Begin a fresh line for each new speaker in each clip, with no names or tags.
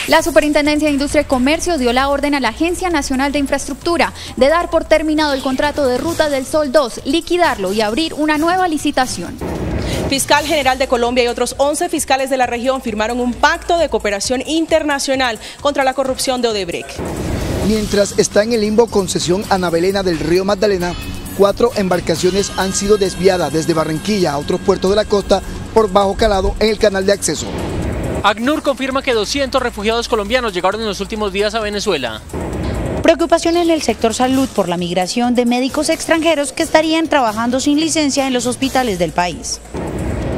La Superintendencia de Industria y Comercio dio la orden a la Agencia Nacional de Infraestructura de dar por terminado el contrato de Ruta del Sol 2, liquidarlo y abrir una nueva licitación.
Fiscal General de Colombia y otros 11 fiscales de la región firmaron un pacto de cooperación internacional contra la corrupción de Odebrecht.
Mientras está en el limbo concesión Ana Belena del Río Magdalena, 4 embarcaciones han sido desviadas desde Barranquilla a otros puertos de la costa por bajo calado en el canal de acceso.
ACNUR confirma que 200 refugiados colombianos llegaron en los últimos días a Venezuela.
Preocupación en el sector salud por la migración de médicos extranjeros que estarían trabajando sin licencia en los hospitales del país.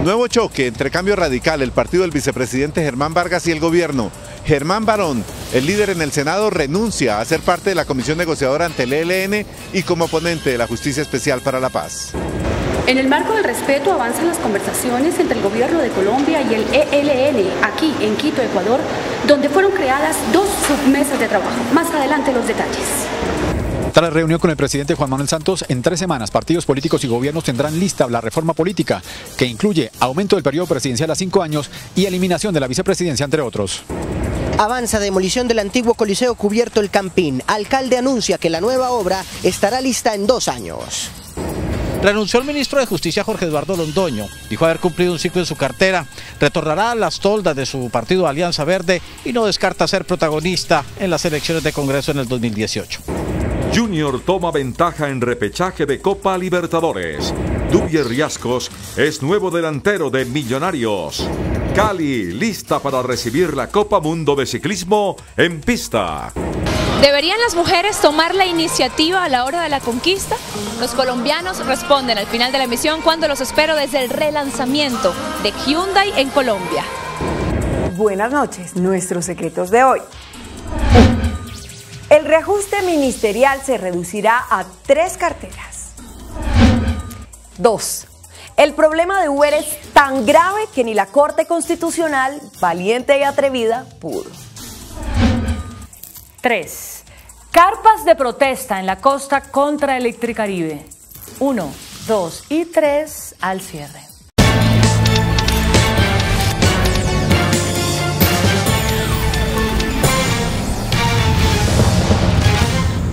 Nuevo choque entre Cambio Radical, el partido del vicepresidente Germán Vargas y el gobierno. Germán Barón, el líder en el Senado, renuncia a ser parte de la comisión negociadora ante el ELN y como ponente de la Justicia Especial para la Paz.
En el marco del respeto avanzan las conversaciones entre el gobierno de Colombia y el ELN, aquí en Quito, Ecuador, donde fueron creadas 2 submesas de trabajo. Más adelante los detalles.
Tras la reunión con el presidente Juan Manuel Santos, en 3 semanas partidos políticos y gobiernos tendrán lista la reforma política, que incluye aumento del periodo presidencial a 5 años y eliminación de la vicepresidencia, entre otros.
Avanza demolición del antiguo Coliseo cubierto El Campín. Alcalde anuncia que la nueva obra estará lista en 2 años.
Renunció el ministro de Justicia Jorge Eduardo Londoño, dijo haber cumplido un ciclo en su cartera, retornará a las toldas de su partido Alianza Verde y no descarta ser protagonista en las elecciones de Congreso en el 2018.
Junior toma ventaja en repechaje de Copa Libertadores. Dubier Riascos es nuevo delantero de Millonarios. Cali lista para recibir la Copa Mundo de Ciclismo en pista.
¿Deberían las mujeres tomar la iniciativa a la hora de la conquista? Los colombianos responden al final de la emisión cuando los espero desde el relanzamiento de Hyundai en Colombia.
Buenas noches, nuestros secretos de hoy. El reajuste ministerial se reducirá a 3 carteras. 2. El problema de Uber es tan grave que ni la Corte Constitucional, valiente y atrevida, pudo.
3. Carpas de protesta en la costa contra Electricaribe. 1, 2 y 3 al cierre.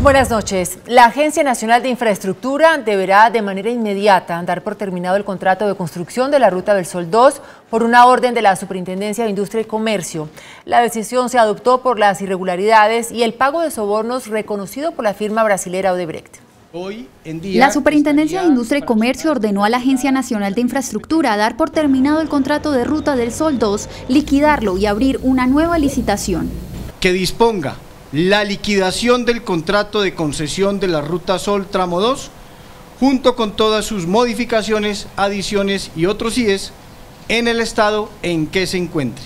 Buenas noches. La Agencia Nacional de Infraestructura deberá de manera inmediata dar por terminado el contrato de construcción de la Ruta del Sol 2 por una orden de la Superintendencia de Industria y Comercio. La decisión se adoptó por las irregularidades y el pago de sobornos reconocido por la firma brasilera Odebrecht.
La Superintendencia de Industria y Comercio ordenó a la Agencia Nacional de Infraestructura dar por terminado el contrato de Ruta del Sol 2, liquidarlo y abrir una nueva licitación.
Que disponga la liquidación del contrato de concesión de la Ruta Sol Tramo 2, junto con todas sus modificaciones, adiciones y otros IES, en el estado en que se encuentre.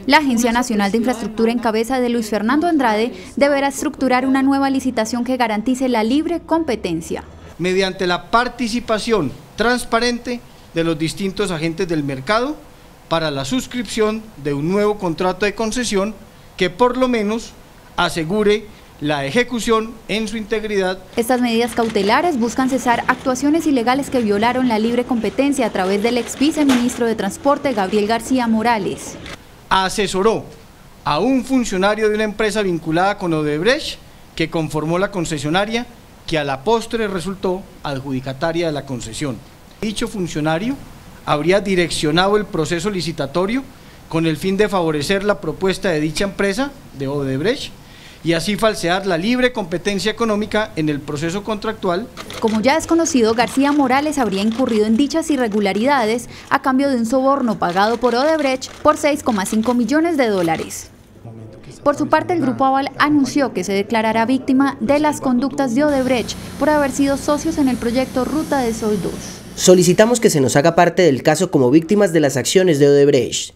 La Agencia Nacional de Infraestructura, en cabeza de Luis Fernando Andrade, deberá estructurar una nueva licitación que garantice la libre competencia.
Mediante la participación transparente de los distintos agentes del mercado para la suscripción de un nuevo contrato de concesión que por lo menos asegure la ejecución en su integridad.
Estas medidas cautelares buscan cesar actuaciones ilegales que violaron la libre competencia a través del ex viceministro de Transporte Gabriel García Morales.
Asesoró a un funcionario de una empresa vinculada con Odebrecht que conformó la concesionaria, que a la postre resultó adjudicataria de la concesión. Dicho funcionario habría direccionado el proceso licitatorio con el fin de favorecer la propuesta de dicha empresa, de Odebrecht, y así falsear la libre competencia económica en el proceso contractual.
Como ya es conocido, García Morales habría incurrido en dichas irregularidades a cambio de un soborno pagado por Odebrecht por $6,5 millones. Por su parte, el Grupo Aval anunció que se declarará víctima de las conductas de Odebrecht por haber sido socios en el proyecto Ruta del Sol 2.
Solicitamos que se nos haga parte del caso como víctimas de las acciones de Odebrecht.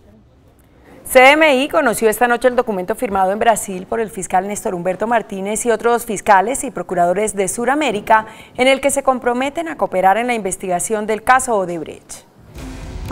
CMI conoció esta noche el documento firmado en Brasil por el fiscal Néstor Humberto Martínez y otros fiscales y procuradores de Sudamérica, en el que se comprometen a cooperar en la investigación del caso Odebrecht.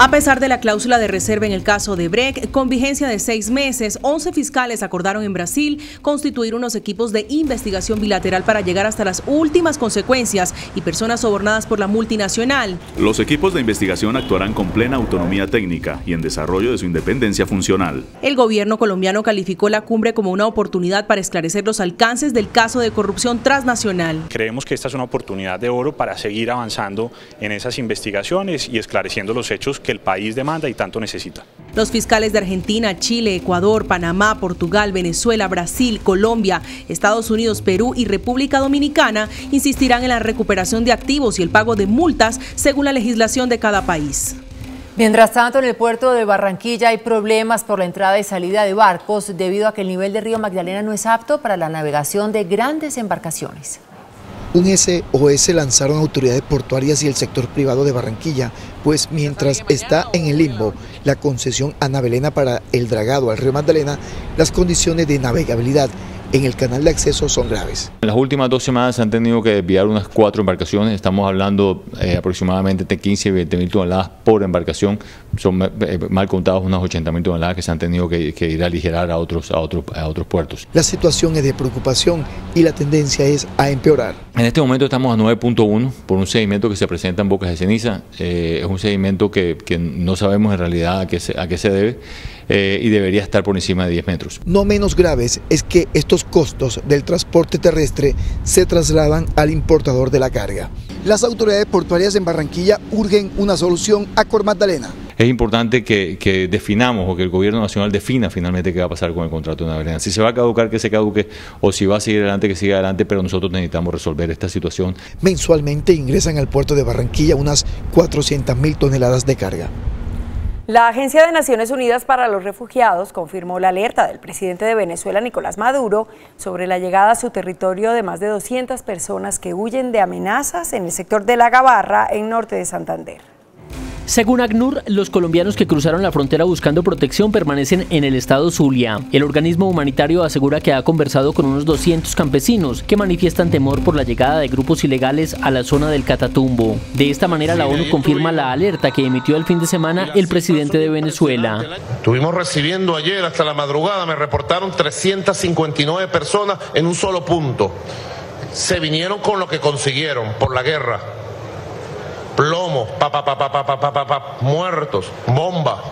A pesar de la cláusula de reserva en el caso de Brecht, con vigencia de 6 meses, 11 fiscales acordaron en Brasil constituir unos equipos de investigación bilateral para llegar hasta las últimas consecuencias y personas sobornadas por la multinacional.
Los equipos de investigación actuarán con plena autonomía técnica y en desarrollo de su independencia funcional.
El gobierno colombiano calificó la cumbre como una oportunidad para esclarecer los alcances del caso de corrupción transnacional.
Creemos que esta es una oportunidad de oro para seguir avanzando en esas investigaciones y esclareciendo los hechos que el país demanda y tanto necesita.
Los fiscales de Argentina, Chile, Ecuador, Panamá, Portugal, Venezuela, Brasil, Colombia, Estados Unidos, Perú y República Dominicana insistirán en la recuperación de activos y el pago de multas según la legislación de cada país.
Mientras tanto, en el puerto de Barranquilla hay problemas por la entrada y salida de barcos debido a que el nivel del río Magdalena no es apto para la navegación de grandes embarcaciones.
Un SOS lanzaron autoridades portuarias y el sector privado de Barranquilla, pues mientras está en el limbo la concesión Ana Belena para el dragado al río Magdalena, las condiciones de navegabilidad en el canal de acceso son graves.
En las últimas 2 semanas se han tenido que desviar unas 4 embarcaciones, estamos hablando aproximadamente de 15 y 20 mil toneladas por embarcación, son mal contados unas 80 mil toneladas que se han tenido que ir a aligerar a otros puertos.
La situación es de preocupación y la tendencia es a empeorar.
En este momento estamos a 9.1 por un sedimento que se presenta en bocas de ceniza, es un sedimento que no sabemos en realidad a qué se debe y debería estar por encima de 10 metros.
No menos graves es que estos costos del transporte terrestre se trasladan al importador de la carga. Las autoridades portuarias en Barranquilla urgen una solución a Cor Magdalena.
Es importante que definamos o que el gobierno nacional defina finalmente qué va a pasar con el contrato de Ana Belena. Si se va a caducar, que se caduque, o si va a seguir adelante, que siga adelante, pero nosotros necesitamos resolver esta situación.
Mensualmente ingresan al puerto de Barranquilla unas 400.000 toneladas de carga.
La Agencia de Naciones Unidas para los Refugiados confirmó la alerta del presidente de Venezuela, Nicolás Maduro, sobre la llegada a su territorio de más de 200 personas que huyen de amenazas en el sector de La Gabarra, en norte de Santander.
Según ACNUR, los colombianos que cruzaron la frontera buscando protección permanecen en el estado Zulia. El organismo humanitario asegura que ha conversado con unos 200 campesinos que manifiestan temor por la llegada de grupos ilegales a la zona del Catatumbo. De esta manera, la ONU confirma la alerta que emitió el fin de semana el presidente de Venezuela.
Estuvimos recibiendo ayer hasta la madrugada, me reportaron 359 personas en un solo punto. Se vinieron con lo que consiguieron por la guerra. Plomo, muertos, bomba.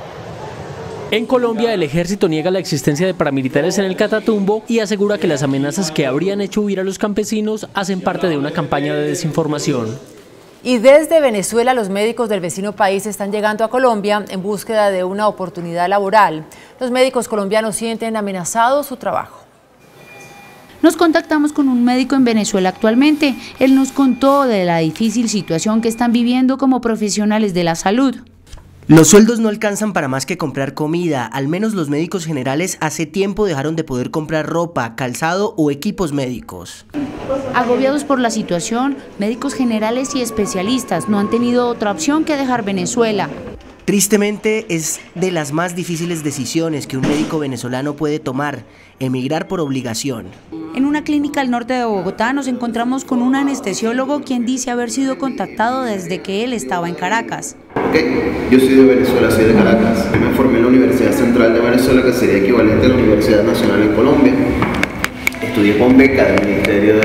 En Colombia, el ejército niega la existencia de paramilitares en el Catatumbo y asegura que las amenazas que habrían hecho huir a los campesinos hacen parte de una campaña de desinformación.
Y desde Venezuela, los médicos del vecino país están llegando a Colombia en búsqueda de una oportunidad laboral. Los médicos colombianos sienten amenazado su trabajo.
Nos contactamos con un médico en Venezuela actualmente. Él nos contó de la difícil situación que están viviendo como profesionales de la salud.
Los sueldos no alcanzan para más que comprar comida. Al menos los médicos generales hace tiempo dejaron de poder comprar ropa, calzado o equipos médicos.
Agobiados por la situación, médicos generales y especialistas no han tenido otra opción que dejar Venezuela.
Tristemente, es de las más difíciles decisiones que un médico venezolano puede tomar, emigrar por obligación.
En una clínica al norte de Bogotá nos encontramos con un anestesiólogo quien dice haber sido contactado desde que él estaba en Caracas.
Yo soy de Venezuela, soy de Caracas. Me formé en la Universidad Central de Venezuela, que sería equivalente a la Universidad Nacional en Colombia. Estudié con beca del Ministerio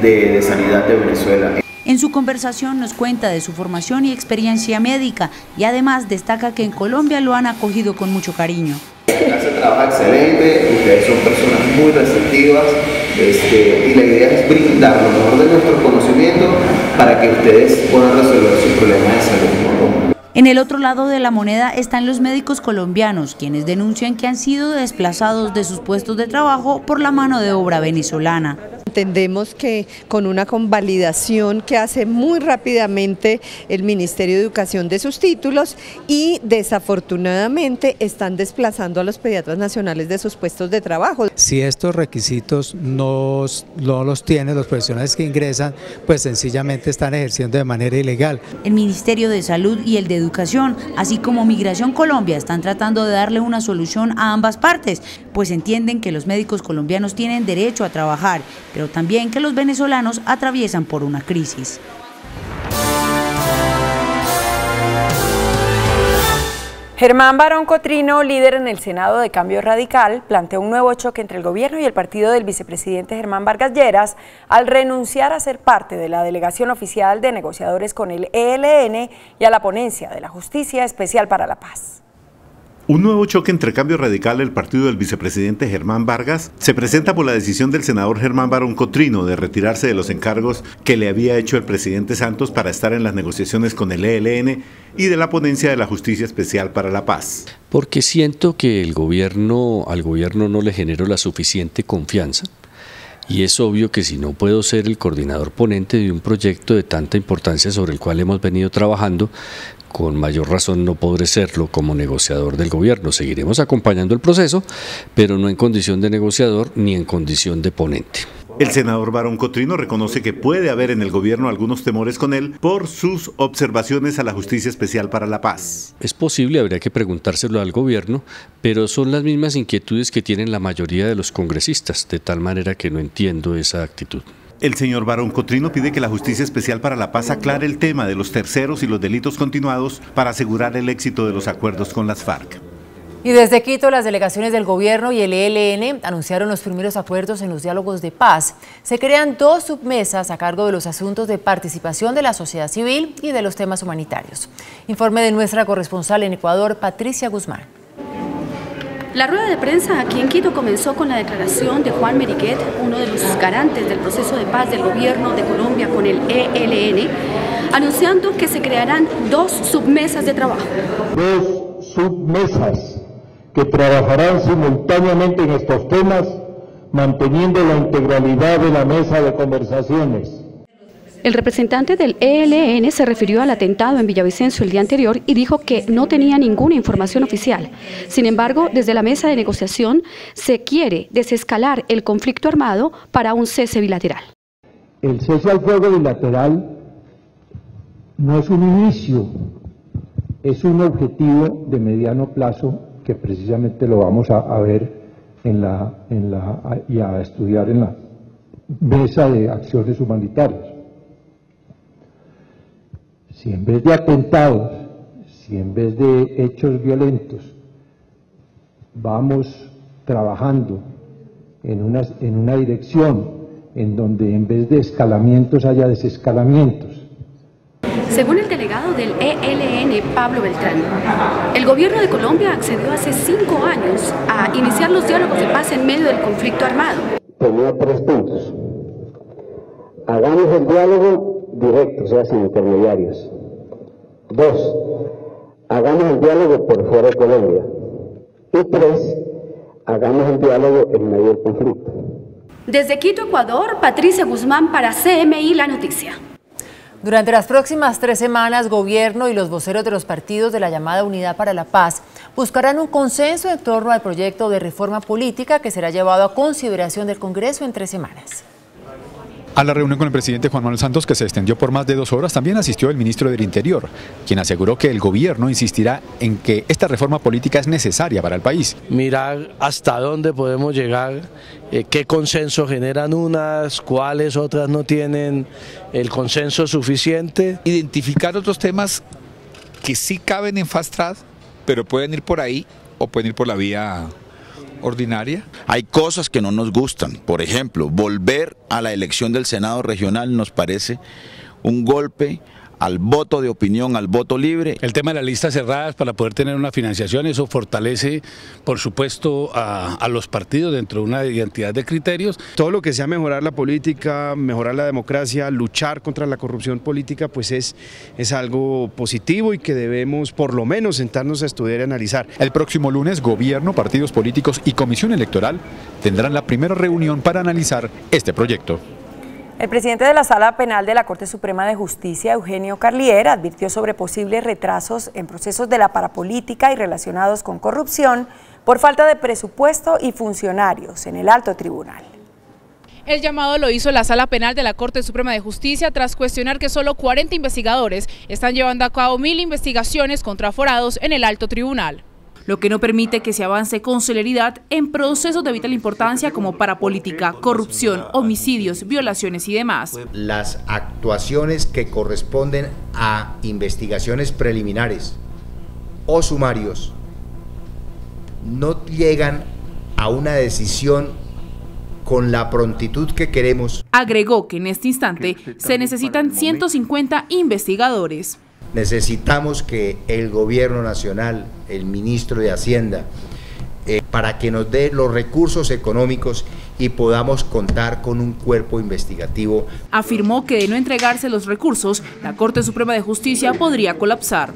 de Sanidad de Venezuela.
En su conversación nos cuenta de su formación y experiencia médica y además destaca que en Colombia lo han acogido con mucho cariño.
Acá se trabaja excelente, ustedes son personas muy receptivas y la idea es brindar lo mejor de nuestro conocimiento para que ustedes puedan resolver sus problemas de salud.
En el otro lado de la moneda están los médicos colombianos, quienes denuncian que han sido desplazados de sus puestos de trabajo por la mano de obra venezolana.
Entendemos que con una convalidación que hace muy rápidamente el Ministerio de Educación de sus títulos y desafortunadamente están desplazando a los pediatras nacionales de sus puestos de trabajo.
Si estos requisitos no los tienen los profesionales que ingresan, pues sencillamente están ejerciendo de manera ilegal.
El Ministerio de Salud y el de Educación, así como Migración Colombia, están tratando de darle una solución a ambas partes, pues entienden que los médicos colombianos tienen derecho a trabajar, pero también que los venezolanos atraviesan por una crisis.
Germán Barón Cotrino, líder en el Senado de Cambio Radical, planteó un nuevo choque entre el gobierno y el partido del vicepresidente Germán Vargas Lleras al renunciar a ser parte de la delegación oficial de negociadores con el ELN y a la ponencia de la Justicia Especial para la Paz.
Un nuevo choque entre Cambio Radical y el partido del vicepresidente Germán Vargas se presenta por la decisión del senador Germán Barón Cotrino de retirarse de los encargos que le había hecho el presidente Santos para estar en las negociaciones con el ELN y de la ponencia de la Justicia Especial para la Paz.
Porque siento que al gobierno no le generó la suficiente confianza. Y es obvio que si no puedo ser el coordinador ponente de un proyecto de tanta importancia sobre el cual hemos venido trabajando, con mayor razón no podré serlo como negociador del gobierno. Seguiremos acompañando el proceso, pero no en condición de negociador ni en condición de ponente.
El senador Barón Cotrino reconoce que puede haber en el gobierno algunos temores con él por sus observaciones a la Justicia Especial para la Paz.
Es posible, habría que preguntárselo al gobierno, pero son las mismas inquietudes que tienen la mayoría de los congresistas, de tal manera que no entiendo esa actitud.
El señor Barón Cotrino pide que la Justicia Especial para la Paz aclare el tema de los terceros y los delitos continuados para asegurar el éxito de los acuerdos con las FARC.
Y desde Quito, las delegaciones del gobierno y el ELN anunciaron los primeros acuerdos en los diálogos de paz. Se crean 2 submesas a cargo de los asuntos de participación de la sociedad civil y de los temas humanitarios. Informe de nuestra corresponsal en Ecuador, Patricia Guzmán.
La rueda de prensa aquí en Quito comenzó con la declaración de Juan Meriquet, uno de los garantes del proceso de paz del gobierno de Colombia con el ELN, anunciando que se crearán 2 submesas de trabajo.
2 submesas que trabajarán simultáneamente en estos temas, manteniendo la integralidad de la mesa de conversaciones.
El representante del ELN se refirió al atentado en Villavicencio el día anterior y dijo que no tenía ninguna información oficial. Sin embargo, desde la mesa de negociación se quiere desescalar el conflicto armado para un cese bilateral.
El cese al fuego bilateral no es un inicio, es un objetivo de mediano plazo que precisamente lo vamos a ver y a estudiar en la mesa de acciones humanitarias. Si en vez de atentados, si en vez de hechos violentos, vamos trabajando en una dirección en donde en vez de escalamientos haya desescalamientos.
Según el delegado del ELN, Pablo Beltrán, el gobierno de Colombia accedió hace 5 años a iniciar los diálogos de paz en medio del conflicto armado.
Tenía 3 puntos. Hagamos el diálogo directo, o sea, sin intermediarios. 2, hagamos el diálogo por fuera de Colombia. Y 3, hagamos el diálogo en medio del conflicto.
Desde Quito, Ecuador, Patricia Guzmán para CMI La Noticia.
Durante las próximas 3 semanas, gobierno y los voceros de los partidos de la llamada Unidad para la Paz buscarán un consenso en torno al proyecto de reforma política que será llevado a consideración del Congreso en 3 semanas.
A la reunión con el presidente Juan Manuel Santos, que se extendió por más de 2 horas, también asistió el ministro del Interior, quien aseguró que el gobierno insistirá en que esta reforma política es necesaria para el país.
Mirar hasta dónde podemos llegar, qué consenso generan unas, cuáles otras no tienen el consenso suficiente.
Identificar otros temas que sí caben en fast track, pero pueden ir por ahí o pueden ir por la vía ordinaria.
Hay cosas que no nos gustan, por ejemplo, volver a la elección del Senado regional nos parece un golpe al voto de opinión, al voto libre.
El tema de las listas cerradas para poder tener una financiación, eso fortalece, por supuesto, a los partidos dentro de una identidad de criterios.
Todo lo que sea mejorar la política, mejorar la democracia, luchar contra la corrupción política, pues es algo positivo y que debemos por lo menos sentarnos a estudiar y analizar.
El próximo lunes, gobierno, partidos políticos y comisión electoral tendrán la primera reunión para analizar este proyecto.
El presidente de la Sala Penal de la Corte Suprema de Justicia, Eugenio Carlier, advirtió sobre posibles retrasos en procesos de la parapolítica y relacionados con corrupción por falta de presupuesto y funcionarios en el alto tribunal.
El llamado lo hizo la Sala Penal de la Corte Suprema de Justicia tras cuestionar que solo 40 investigadores están llevando a cabo 1000 investigaciones contra aforados en el alto tribunal, lo que no permite que se avance con celeridad en procesos de vital importancia como parapolítica, corrupción, homicidios, violaciones y demás.
Las actuaciones que corresponden a investigaciones preliminares
o sumarios no llegan a una decisión con la prontitud que queremos.
Agregó que en este instante se necesitan 150 investigadores.
Necesitamos que el gobierno nacional, el ministro de Hacienda, para que nos dé los recursos económicos y podamos contar con un cuerpo investigativo.
Afirmó que de no entregarse los recursos, la Corte Suprema de Justicia podría colapsar.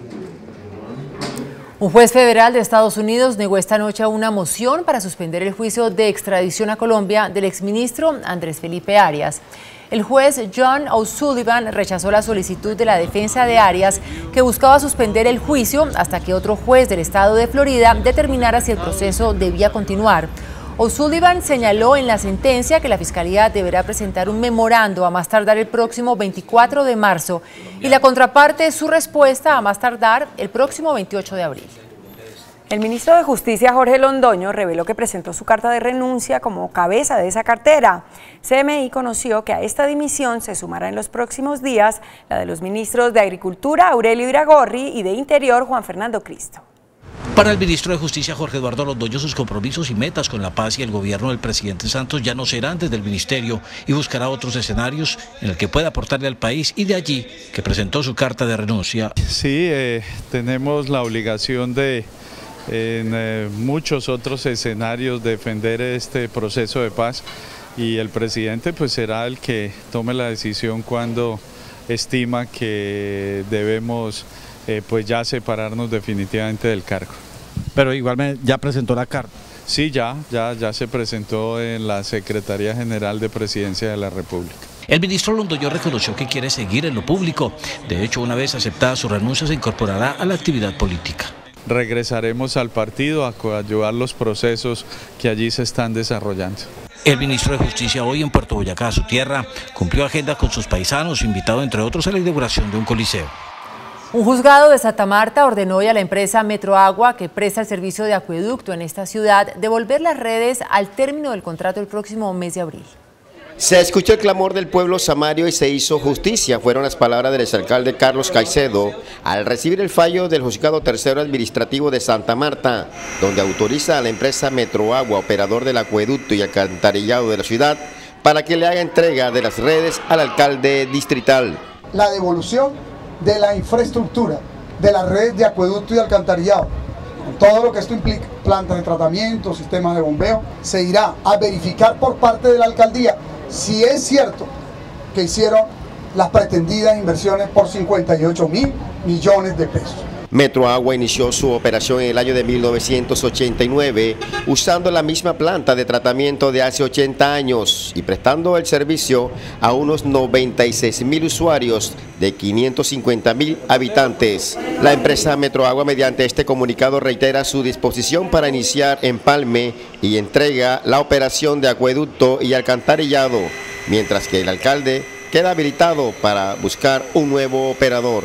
Un juez federal de Estados Unidos negó esta noche una moción para suspender el juicio de extradición a Colombia del exministro Andrés Felipe Arias. El juez John O'Sullivan rechazó la solicitud de la defensa de Arias, que buscaba suspender el juicio hasta que otro juez del estado de Florida determinara si el proceso debía continuar. O'Sullivan señaló en la sentencia que la Fiscalía deberá presentar un memorando a más tardar el próximo 24 de marzo y la contraparte su respuesta a más tardar el próximo 28 de abril.
El ministro de Justicia, Jorge Londoño, reveló que presentó su carta de renuncia como cabeza de esa cartera. CMI conoció que a esta dimisión se sumará en los próximos días la de los ministros de Agricultura, Aurelio Iragorri, y de Interior, Juan Fernando Cristo.
Para el ministro de Justicia, Jorge Eduardo Londoño, sus compromisos y metas con la paz y el gobierno del presidente Santos ya no serán desde el ministerio y buscará otros escenarios en el que pueda aportarle al país, y de allí que presentó su carta de renuncia.
Sí, tenemos la obligación de en muchos otros escenarios defender este proceso de paz, y el presidente pues será el que tome la decisión cuando estima que debemos pues ya separarnos definitivamente del cargo.
Pero igualmente ya presentó la carta.
Sí, ya se presentó en la Secretaría General de Presidencia de la República.
El ministro Londoño reconoció que quiere seguir en lo público. De hecho, una vez aceptada su renuncia, se incorporará a la actividad política.
Regresaremos al partido a coadyuvar los procesos que allí se están desarrollando.
El ministro de Justicia hoy en Puerto Boyacá, su tierra, cumplió agenda con sus paisanos, invitado entre otros a la inauguración de un coliseo.
Un juzgado de Santa Marta ordenó hoy a la empresa Metroagua, que presta el servicio de acueducto en esta ciudad, devolver las redes al término del contrato el próximo mes de abril.
Se escuchó el clamor del pueblo samario y se hizo justicia. Fueron las palabras del exalcalde Carlos Caicedo al recibir el fallo del Juzgado Tercero Administrativo de Santa Marta, donde autoriza a la empresa Metroagua, operador del acueducto y alcantarillado de la ciudad, para que le haga entrega de las redes al alcalde distrital.
La devolución de la infraestructura, de las redes de acueducto y alcantarillado, con todo lo que esto implica, plantas de tratamiento, sistemas de bombeo, se irá a verificar por parte de la alcaldía si es cierto que hicieron las pretendidas inversiones por 58.000 millones de pesos.
Metroagua inició su operación en el año de 1989 usando la misma planta de tratamiento de hace 80 años y prestando el servicio a unos 96.000 usuarios de 550.000 habitantes. La empresa Metroagua, mediante este comunicado, reitera su disposición para iniciar empalme y entrega la operación de acueducto y alcantarillado, mientras que el alcalde queda habilitado para buscar un nuevo operador.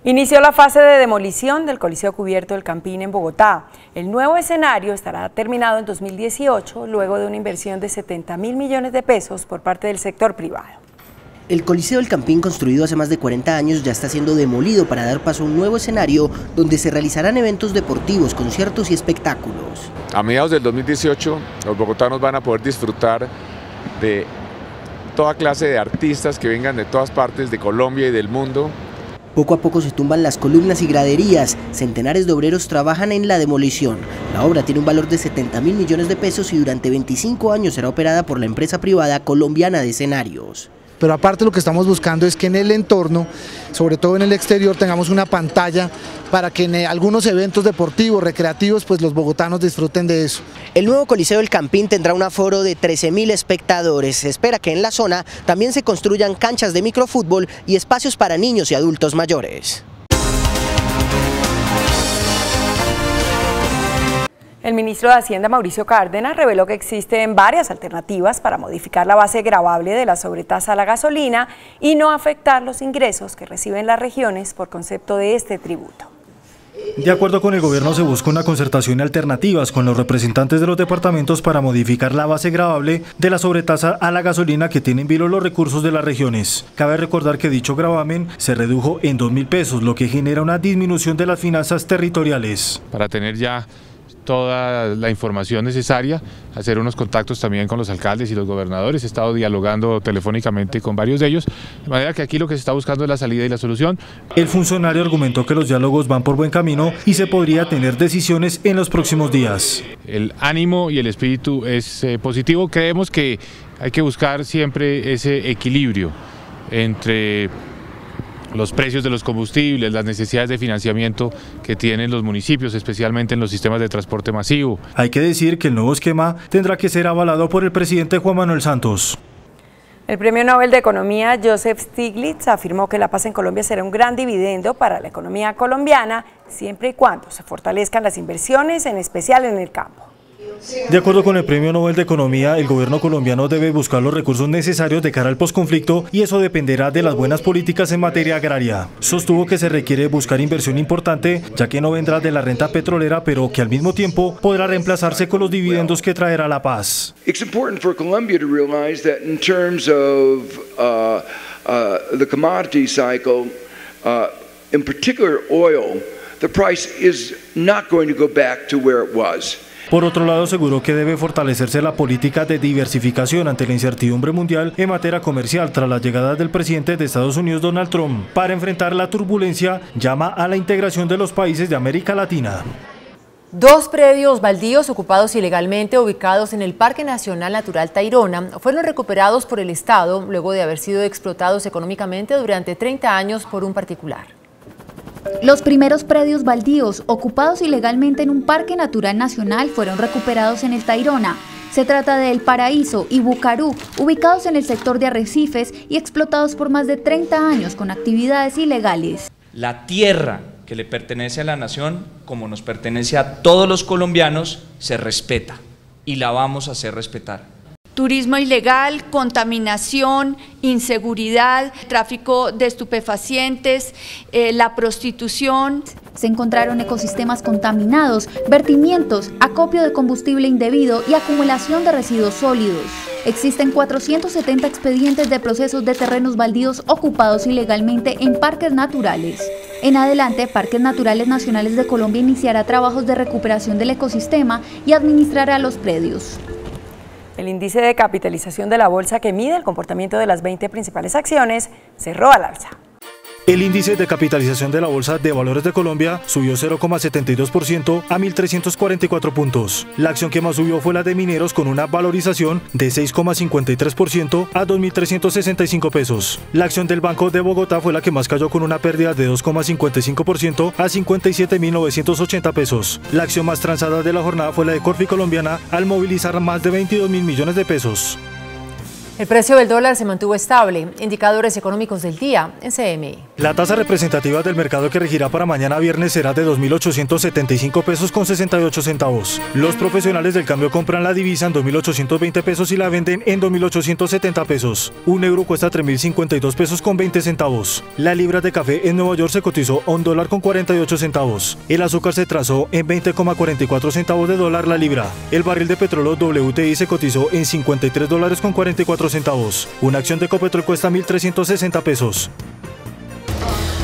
Inició la fase de demolición del Coliseo Cubierto del Campín en Bogotá. El nuevo escenario estará terminado en 2018, luego de una inversión de 70.000 millones de pesos por parte del sector privado.
El Coliseo del Campín, construido hace más de 40 años, ya está siendo demolido para dar paso a un nuevo escenario donde se realizarán eventos deportivos, conciertos y espectáculos.
A mediados del 2018, los bogotanos van a poder disfrutar de toda clase de artistas que vengan de todas partes de Colombia y del mundo.
Poco a poco se tumban las columnas y graderías, centenares de obreros trabajan en la demolición. La obra tiene un valor de 70.000 millones de pesos y durante 25 años será operada por la empresa privada colombiana de escenarios.
Pero aparte lo que estamos buscando es que en el entorno, sobre todo en el exterior, tengamos una pantalla para que en algunos eventos deportivos, recreativos, pues los bogotanos disfruten de eso.
El nuevo Coliseo del Campín tendrá un aforo de 13.000 espectadores. Se espera que en la zona también se construyan canchas de microfútbol y espacios para niños y adultos mayores.
El ministro de Hacienda, Mauricio Cárdenas, reveló que existen varias alternativas para modificar la base gravable de la sobretasa a la gasolina y no afectar los ingresos que reciben las regiones por concepto de este tributo.
De acuerdo con el gobierno, se busca una concertación y alternativas con los representantes de los departamentos para modificar la base gravable de la sobretasa a la gasolina que tiene en vilo los recursos de las regiones. Cabe recordar que dicho gravamen se redujo en 2.000 pesos, lo que genera una disminución de las finanzas territoriales.
Para tener ya toda la información necesaria, hacer unos contactos también con los alcaldes y los gobernadores. He estado dialogando telefónicamente con varios de ellos, de manera que aquí lo que se está buscando es la salida y la solución.
El funcionario argumentó que los diálogos van por buen camino y se podría tener decisiones en los próximos días.
El ánimo y el espíritu es positivo. Creemos que hay que buscar siempre ese equilibrio entre los precios de los combustibles, las necesidades de financiamiento que tienen los municipios, especialmente en los sistemas de transporte masivo.
Hay que decir que el nuevo esquema tendrá que ser avalado por el presidente Juan Manuel Santos.
El Premio Nobel de Economía Joseph Stiglitz afirmó que la paz en Colombia será un gran dividendo para la economía colombiana, siempre y cuando se fortalezcan las inversiones, en especial en el campo.
De acuerdo con el Premio Nobel de Economía, el gobierno colombiano debe buscar los recursos necesarios de cara al posconflicto y eso dependerá de las buenas políticas en materia agraria. Sostuvo que se requiere buscar inversión importante, ya que no vendrá de la renta petrolera, pero que al mismo tiempo podrá reemplazarse con los dividendos que traerá la paz.
It's important for Colombia to realize that in terms of the commodity cycle, in particular oil, the price is not going to go back to where it was.
Por otro lado, aseguró que debe fortalecerse la política de diversificación ante la incertidumbre mundial en materia comercial tras la llegada del presidente de Estados Unidos, Donald Trump. Para enfrentar la turbulencia, llama a la integración de los países de América Latina.
2 predios baldíos ocupados ilegalmente ubicados en el Parque Nacional Natural Tayrona fueron recuperados por el Estado luego de haber sido explotados económicamente durante 30 años por un particular.
Los primeros predios baldíos ocupados ilegalmente en un parque natural nacional fueron recuperados en el Tayrona. Se trata de El Paraíso y Bucarú, ubicados en el sector de Arrecifes y explotados por más de 30 años con actividades ilegales.
La tierra que le pertenece a la nación, como nos pertenece a todos los colombianos, se respeta y la vamos a hacer respetar.
Turismo ilegal, contaminación, inseguridad, tráfico de estupefacientes, la prostitución.
Se encontraron ecosistemas contaminados, vertimientos, acopio de combustible indebido y acumulación de residuos sólidos. Existen 470 expedientes de procesos de terrenos baldíos ocupados ilegalmente en parques naturales. En adelante, Parques Naturales Nacionales de Colombia iniciará trabajos de recuperación del ecosistema y administrará los predios.
El índice de capitalización de la bolsa, que mide el comportamiento de las 20 principales acciones, cerró al alza.
El índice de capitalización de la Bolsa de Valores de Colombia subió 0,72% a 1.344 puntos. La acción que más subió fue la de Mineros, con una valorización de 6,53% a 2.365 pesos. La acción del Banco de Bogotá fue la que más cayó, con una pérdida de 2,55% a 57.980 pesos. La acción más transada de la jornada fue la de Corfi Colombiana, al movilizar más de 22.000 millones de pesos.
El precio del dólar se mantuvo estable. Indicadores económicos del día en CMI.
La tasa representativa del mercado que regirá para mañana viernes será de 2.875 pesos con 68 centavos. Los profesionales del cambio compran la divisa en 2.820 pesos y la venden en 2.870 pesos. Un euro cuesta 3.052 pesos con 20 centavos. La libra de café en Nueva York se cotizó a $1 con 48 centavos. El azúcar se trazó en 20,44 centavos de dólar la libra. El barril de petróleo WTI se cotizó en $53 con 44 centavos. Una acción de Ecopetrol cuesta 1.360 pesos.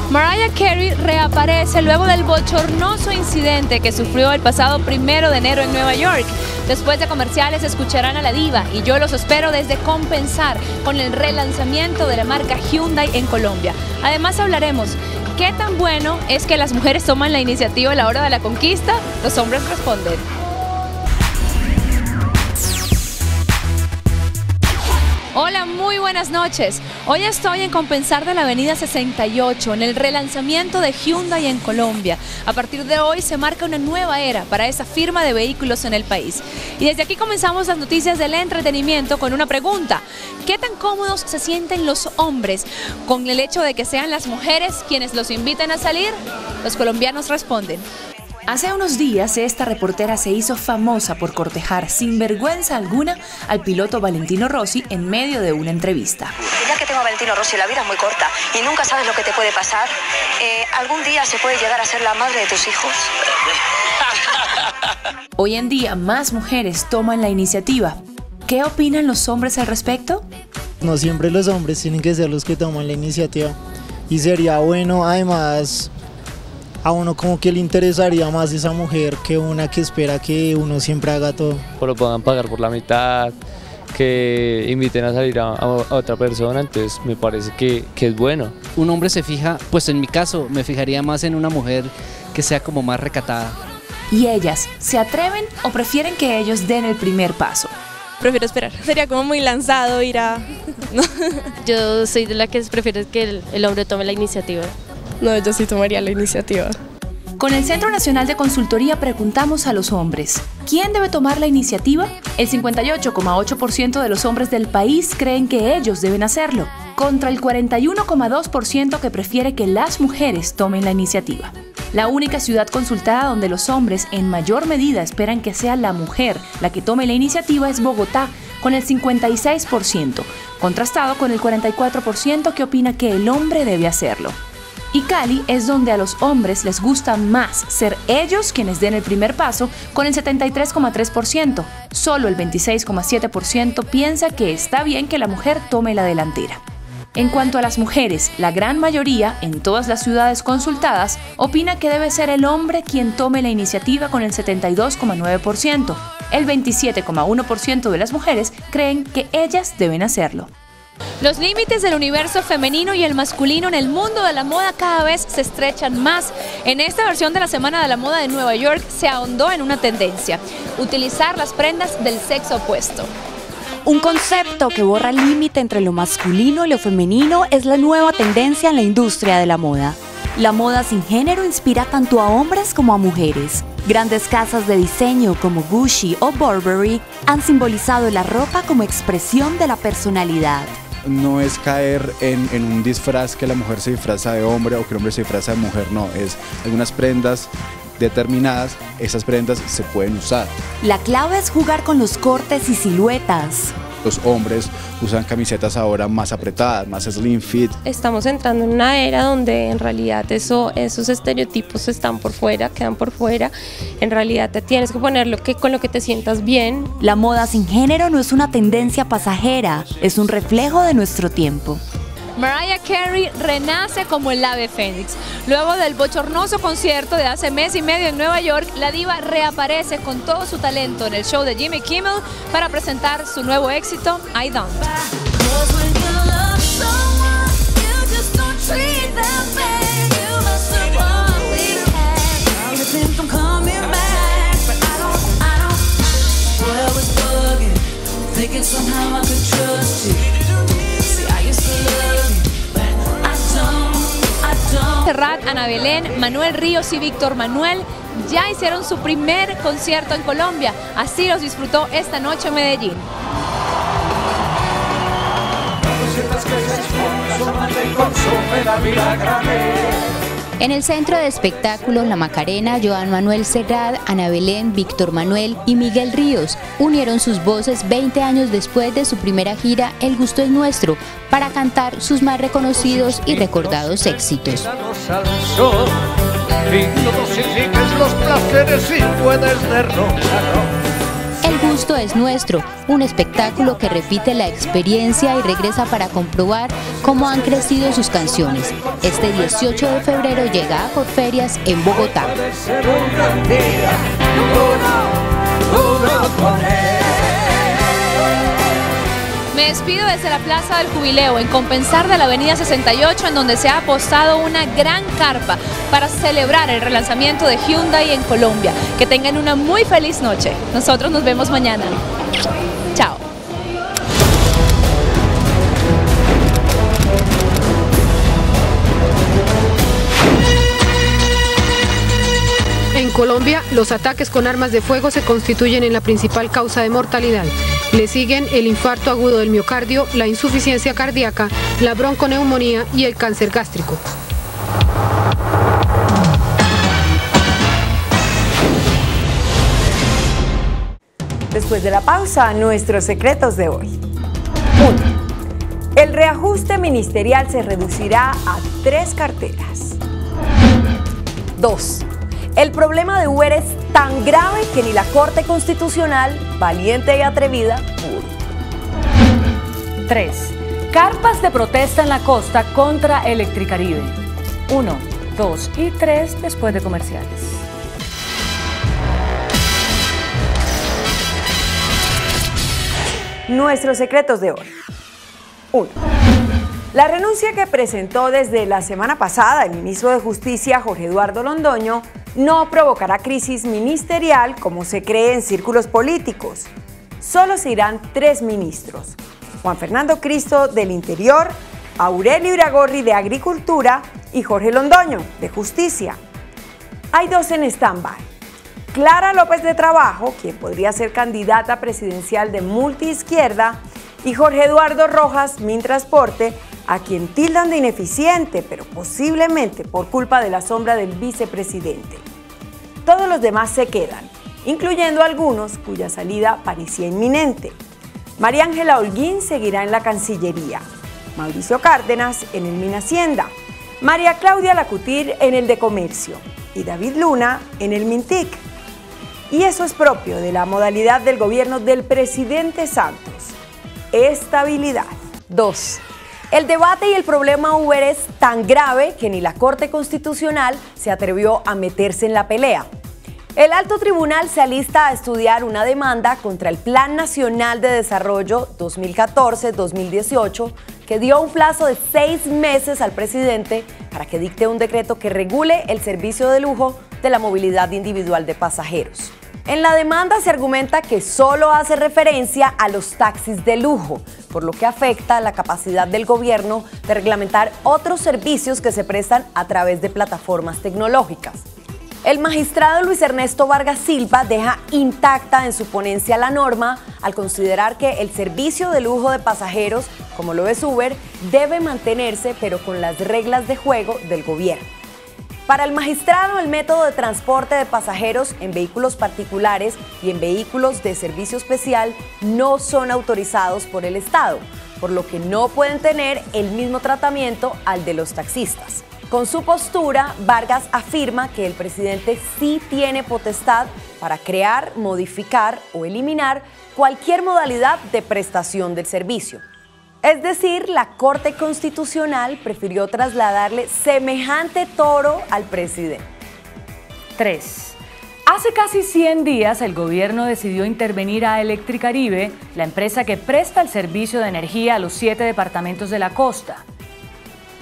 Mariah Carey reaparece luego del bochornoso incidente que sufrió el pasado 1 de enero en Nueva York. Después de comerciales escucharán a la diva y yo los espero desde Compensar con el relanzamiento de la marca Hyundai en Colombia. Además hablaremos qué tan bueno es que las mujeres toman la iniciativa a la hora de la conquista. Los hombres responden. Hola, muy buenas noches. Hoy estoy en Compensar de la avenida 68, en el relanzamiento de Hyundai en Colombia. A partir de hoy se marca una nueva era para esa firma de vehículos en el país. Y desde aquí comenzamos las noticias del entretenimiento con una pregunta. ¿Qué tan cómodos se sienten los hombres con el hecho de que sean las mujeres quienes los inviten a salir? Los colombianos responden.
Hace unos días, esta reportera se hizo famosa por cortejar sin vergüenza alguna al piloto Valentino Rossi en medio de una entrevista.
Ya que tengo a Valentino Rossi, la vida es muy corta y nunca sabes lo que te puede pasar. Algún día se puede llegar a ser la madre de tus hijos.
Hoy en día, más mujeres toman la iniciativa. ¿Qué opinan los hombres al respecto?
No siempre los hombres tienen que ser los que toman la iniciativa. Y sería bueno, además, a uno como que le interesaría más esa mujer que una que espera que uno siempre haga todo.
Pero puedan pagar por la mitad, que inviten a salir a otra persona, entonces me parece que es bueno.
Un hombre se fija, pues en mi caso, me fijaría más en una mujer que sea como más recatada.
¿Y ellas se atreven o prefieren que ellos den el primer paso?
Prefiero esperar. Sería como muy lanzado ir a... ¿no?
Yo soy de la que prefiere que el hombre tome la iniciativa.
No, yo sí tomaría la iniciativa.
Con el Centro Nacional de Consultoría preguntamos a los hombres, ¿quién debe tomar la iniciativa? El 58,8% de los hombres del país creen que ellos deben hacerlo, contra el 41,2% que prefiere que las mujeres tomen la iniciativa. La única ciudad consultada donde los hombres en mayor medida esperan que sea la mujer la que tome la iniciativa es Bogotá, con el 56%, contrastado con el 44% que opina que el hombre debe hacerlo. Y Cali es donde a los hombres les gusta más ser ellos quienes den el primer paso, con el 73,3%. Solo el 26,7% piensa que está bien que la mujer tome la delantera. En cuanto a las mujeres, la gran mayoría, en todas las ciudades consultadas, opina que debe ser el hombre quien tome la iniciativa con el 72,9%. El 27,1% de las mujeres creen que ellas deben hacerlo.
Los límites del universo femenino y el masculino en el mundo de la moda cada vez se estrechan más. En esta versión de la Semana de la Moda de Nueva York se ahondó en una tendencia: utilizar las prendas del sexo opuesto.
Un concepto que borra el límite entre lo masculino y lo femenino es la nueva tendencia en la industria de la moda. La moda sin género inspira tanto a hombres como a mujeres. Grandes casas de diseño como Gucci o Burberry han simbolizado la ropa como expresión de la personalidad.
No es caer en un disfraz que la mujer se disfraza de hombre o que el hombre se disfraza de mujer, no, es algunas prendas determinadas, esas prendas se pueden usar.
La clave es jugar con los cortes y siluetas.
Los hombres usan camisetas ahora más apretadas, más slim fit.
Estamos entrando en una era donde en realidad esos estereotipos están por fuera, quedan por fuera. En realidad te tienes que poner con lo que te sientas bien.
La moda sin género no es una tendencia pasajera, es un reflejo de nuestro tiempo.
Mariah Carey renace como el ave fénix. Luego del bochornoso concierto de hace mes y medio en Nueva York, la diva reaparece con todo su talento en el show de Jimmy Kimmel para presentar su nuevo éxito, I Don't. Serrat, Ana Belén, Manuel Ríos y Víctor Manuel ya hicieron su primer concierto en Colombia. Así los disfrutó esta noche en Medellín.
En el Centro de Espectáculos La Macarena, Joan Manuel Serrat, Ana Belén, Víctor Manuel y Miguel Ríos unieron sus voces 20 años después de su primera gira El Gusto es Nuestro para cantar sus más reconocidos y recordados éxitos. El Gusto es Nuestro, un espectáculo que repite la experiencia y regresa para comprobar cómo han crecido sus canciones. Este 18 de febrero llega a Corferias en Bogotá.
Me despido desde la Plaza del Jubileo, en Compensar de la Avenida 68, en donde se ha apostado una gran carpa para celebrar el relanzamiento de Hyundai en Colombia. Que tengan una muy feliz noche. Nosotros nos vemos mañana. Chao.
En Colombia, los ataques con armas de fuego se constituyen en la principal causa de mortalidad. Le siguen el infarto agudo del miocardio, la insuficiencia cardíaca, la bronconeumonía y el cáncer gástrico.
Después de la pausa, nuestros secretos de hoy. 1. El reajuste ministerial se reducirá a 3 carteras. 2. El problema de Uber es tan grave que ni la Corte Constitucional, valiente y atrevida, pudo.
3. Carpas de protesta en la costa contra Electricaribe. 1, 2 y 3 después de comerciales.
Nuestros secretos de hoy. 1. La renuncia que presentó desde la semana pasada el ministro de Justicia, Jorge Eduardo Londoño, no provocará crisis ministerial como se cree en círculos políticos. Solo se irán 3 ministros: Juan Fernando Cristo del Interior, Aurelio Iragorri de Agricultura y Jorge Londoño de Justicia. Hay 2 en stand-by: Clara López de Trabajo, quien podría ser candidata presidencial de multiizquierda, y Jorge Eduardo Rojas, Mintransporte, a quien tildan de ineficiente, pero posiblemente por culpa de la sombra del vicepresidente. Todos los demás se quedan, incluyendo algunos cuya salida parecía inminente. María Ángela Holguín seguirá en la Cancillería, Mauricio Cárdenas en el Minhacienda, María Claudia Lacutir en el de Comercio y David Luna en el Mintic. Y eso es propio de la modalidad del gobierno del presidente Santos: estabilidad. 2. El debate y el problema Uber es tan grave que ni la Corte Constitucional se atrevió a meterse en la pelea. El alto tribunal se alista a estudiar una demanda contra el Plan Nacional de Desarrollo 2014-2018, que dio un plazo de 6 meses al presidente para que dicte un decreto que regule el servicio de lujo de la movilidad individual de pasajeros. En la demanda se argumenta que solo hace referencia a los taxis de lujo, por lo que afecta la capacidad del gobierno de reglamentar otros servicios que se prestan a través de plataformas tecnológicas. El magistrado Luis Ernesto Vargas Silva deja intacta en su ponencia la norma al considerar que el servicio de lujo de pasajeros, como lo es Uber, debe mantenerse, pero con las reglas de juego del gobierno. Para el magistrado, el método de transporte de pasajeros en vehículos particulares y en vehículos de servicio especial no son autorizados por el Estado, por lo que no pueden tener el mismo tratamiento al de los taxistas. Con su postura, Vargas afirma que el presidente sí tiene potestad para crear, modificar o eliminar cualquier modalidad de prestación del servicio. Es decir, la Corte Constitucional prefirió trasladarle semejante toro al presidente.
3. Hace casi 100 días el gobierno decidió intervenir a Electricaribe, la empresa que presta el servicio de energía a los 7 departamentos de la costa.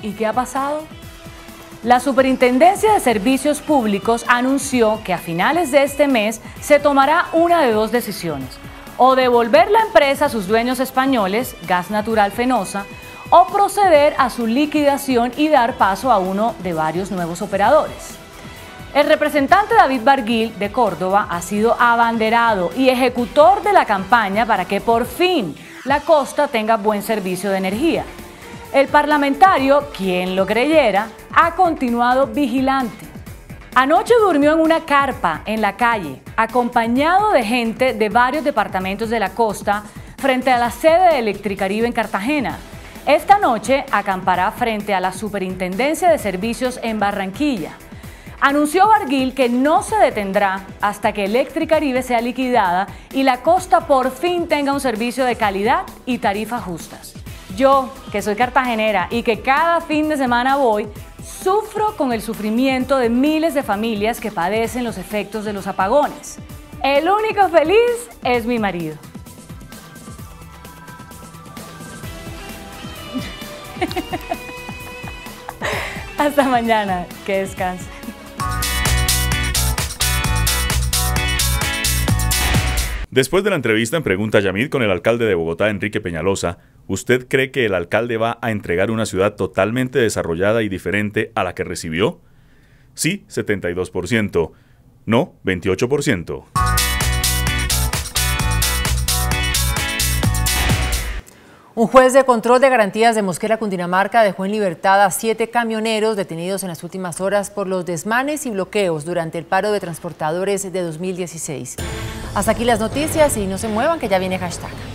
¿Y qué ha pasado? La Superintendencia de Servicios Públicos anunció que a finales de este mes se tomará una de 2 decisiones: o devolver la empresa a sus dueños españoles, Gas Natural Fenosa, o proceder a su liquidación y dar paso a uno de varios nuevos operadores. El representante David Barguil de Córdoba ha sido abanderado y ejecutor de la campaña para que por fin la costa tenga buen servicio de energía. El parlamentario, quien lo creyera, ha continuado vigilante. Anoche durmió en una carpa en la calle, acompañado de gente de varios departamentos de la costa, frente a la sede de Electricaribe en Cartagena. Esta noche acampará frente a la Superintendencia de Servicios en Barranquilla. Anunció Barguil que no se detendrá hasta que Electricaribe sea liquidada y la costa por fin tenga un servicio de calidad y tarifas justas. Yo, que soy cartagenera y que cada fin de semana voy, sufro con el sufrimiento de miles de familias que padecen los efectos de los apagones. El único feliz es mi marido. Hasta mañana, que descanse.
Después de la entrevista en Pregunta Yamid con el alcalde de Bogotá, Enrique Peñalosa, ¿usted cree que el alcalde va a entregar una ciudad totalmente desarrollada y diferente a la que recibió? Sí, 72%. No, 28%.
Un juez de control de garantías de Mosquera, Cundinamarca, dejó en libertad a 7 camioneros detenidos en las últimas horas por los desmanes y bloqueos durante el paro de transportadores de 2016. Hasta aquí las noticias y no se muevan que ya viene hashtag.